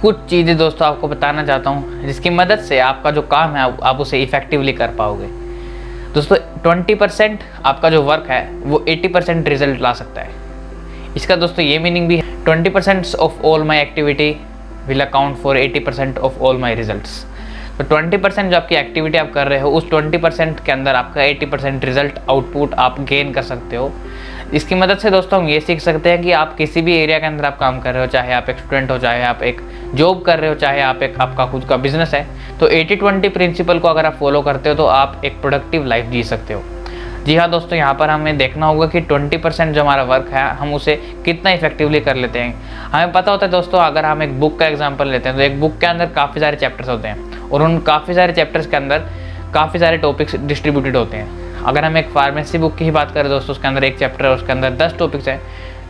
कुछ चीज़ें दोस्तों आपको बताना चाहता हूँ जिसकी मदद से आपका जो काम है आप उसे इफेक्टिवली कर पाओगे। दोस्तों 20% आपका जो वर्क है वो 80% रिजल्ट ला सकता है। इसका दोस्तों ये मीनिंग भी है 20% of all my activity will account for 80% of all my results. तो 20% जो आपकी एक्टिविटी आप कर रहे हो उस 20% के अंदर आपका 80% रिजल्ट आउटपुट आप गेन कर सकते हो। इसकी मदद से दोस्तों हम ये सीख सकते हैं कि आप किसी भी एरिया के अंदर आप काम कर रहे हो, चाहे आप एक स्टूडेंट हो, चाहे आप एक जॉब कर रहे हो, चाहे आप एक आपका खुद का बिजनेस है, तो 80-20 प्रिंसिपल को अगर आप फॉलो करते हो तो आप एक प्रोडक्टिव लाइफ जी सकते हो। जी हाँ दोस्तों, यहाँ पर हमें देखना होगा कि 20% जो हमारा वर्क है हम उसे कितना इफेक्टिवली कर लेते हैं। हमें पता होता है दोस्तों, अगर हम एक बुक का एग्जांपल लेते हैं तो एक बुक के अंदर काफ़ी सारे चैप्टर्स होते हैं और उन काफ़ी सारे चैप्टर्स के अंदर काफ़ी सारे टॉपिक्स डिस्ट्रीब्यूटेड होते हैं। अगर हम एक फार्मेसी बुक की ही बात करें दोस्तों, उसके अंदर एक चैप्टर है, उसके अंदर 10 टॉपिक्स हैं,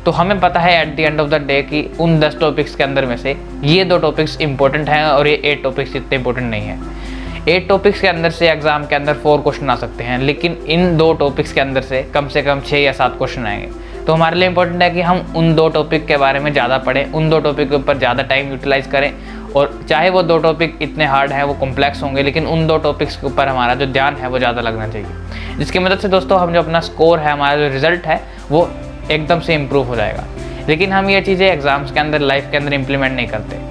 तो हमें पता है at the end of the day कि उन 10 टॉपिक्स के अंदर में से ये 2 टॉपिक्स इंपॉर्टेंट हैं और ये 8 टॉपिक्स इतने इंपॉर्टेंट नहीं है। 8 टॉपिक्स के अंदर से एग्जाम के अंदर 4 क्वेश्चन आ सकते हैं, लेकिन इन 2 टॉपिक्स के अंदर से कम 6 या 7 क्वेश्चन आएंगे। तो हमारे लिए इंपॉर्टेंट है कि हम उन 2 टॉपिक के बारे में ज़्यादा पढ़ें, उन 2 टॉपिक के ऊपर ज़्यादा टाइम यूटिलाइज करें, और चाहे वो 2 टॉपिक इतने हार्ड हैं, वो कॉम्प्लेक्स होंगे, लेकिन उन 2 टॉपिक्स के ऊपर हमारा जो ध्यान है वो ज़्यादा लगना चाहिए, जिसकी मदद से दोस्तों हम जो अपना स्कोर है, हमारा जो रिजल्ट है वो एकदम से इम्प्रूव हो जाएगा। लेकिन हम ये चीज़ें एग्जाम्स के अंदर, लाइफ के अंदर इम्प्लीमेंट नहीं करते।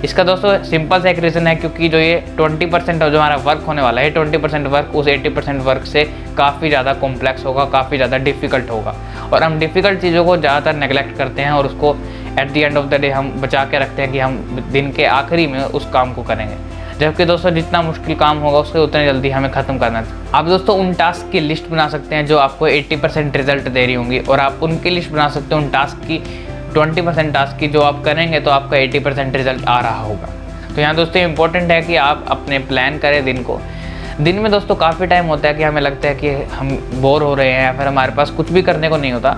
इसका दोस्तों सिंपल सा एक रीज़न है, क्योंकि जो ये 20% जो हमारा वर्क होने वाला है, 20% वर्क उस 80% वर्क से काफ़ी ज़्यादा कॉम्प्लेक्स होगा, काफ़ी ज़्यादा डिफ़िकल्ट होगा, और हम डिफ़िकल्ट चीज़ों को ज़्यादातर नेगलेक्ट करते हैं और उसको at the end of the day हम बचा के रखते हैं कि हम दिन के आखिरी में उस काम को करेंगे। जबकि दोस्तों जितना मुश्किल काम होगा उसको उतने जल्दी हमें ख़त्म करना चाहिए। आप दोस्तों उन टास्क की लिस्ट बना सकते हैं जो आपको 80% रिजल्ट दे रही होंगी, और आप उनकी लिस्ट बना सकते हैं उन टास्क की 20% टास्क की जो आप करेंगे तो आपका 80% रिजल्ट आ रहा होगा। तो यहाँ दोस्तों इंपॉर्टेंट है कि आप अपने प्लान करें दिन को। दिन में दोस्तों काफ़ी टाइम होता है कि हमें लगता है कि हम बोर हो रहे हैं या फिर हमारे पास कुछ भी करने को नहीं होता,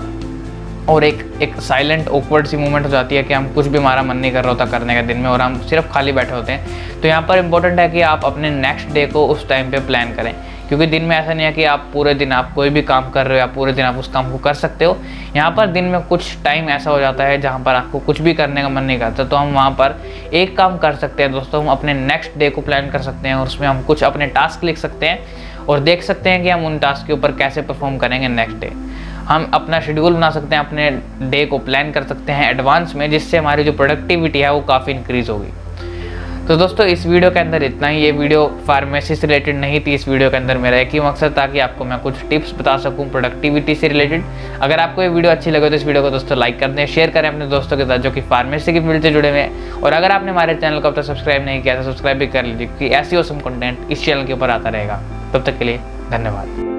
और एक साइलेंट ऑकवर्ड सी मूवमेंट हो जाती है कि हम कुछ भी, हमारा मन नहीं कर रहा होता करने का दिन में, और हम सिर्फ खाली बैठे होते हैं। तो यहाँ पर इंपॉर्टेंट है कि आप अपने नेक्स्ट डे को उस टाइम पे प्लान करें, क्योंकि दिन में ऐसा नहीं है कि आप पूरे दिन आप कोई भी काम कर रहे हो या पूरे दिन आप उस काम को कर सकते हो। यहाँ पर दिन में कुछ टाइम ऐसा हो जाता है जहाँ पर आपको कुछ भी करने का मन नहीं करता, तो हम वहाँ पर एक काम कर सकते हैं दोस्तों, हम अपने नेक्स्ट डे को प्लान कर सकते हैं और उसमें हम कुछ अपने टास्क लिख सकते हैं और देख सकते हैं कि हम उन टास्क के ऊपर कैसे परफॉर्म करेंगे नेक्स्ट डे। हम अपना शेड्यूल बना सकते हैं, अपने डे को प्लान कर सकते हैं एडवांस में, जिससे हमारी जो प्रोडक्टिविटी है वो काफ़ी इंक्रीज़ होगी। तो दोस्तों इस वीडियो के अंदर इतना ही। ये वीडियो फार्मेसी से रिलेटेड नहीं थी। इस वीडियो के अंदर मेरा एक ही मकसद था कि आपको मैं कुछ टिप्स बता सकूं प्रोडक्टिविटी से रिलेटेड। अगर आपको ये वीडियो अच्छी लगे तो इस वीडियो को दोस्तों लाइक कर दें, शेयर करें अपने दोस्तों के साथ जो कि फार्मेसी की फील्ड से जुड़े हुए हैं, और अगर आपने हमारे चैनल को अब तक सब्सक्राइब नहीं किया तो सब्सक्राइब भी कर लीजिए, क्योंकि ऐसी औसम कंटेंट इस चैनल के ऊपर आता रहेगा। तब तक के लिए धन्यवाद।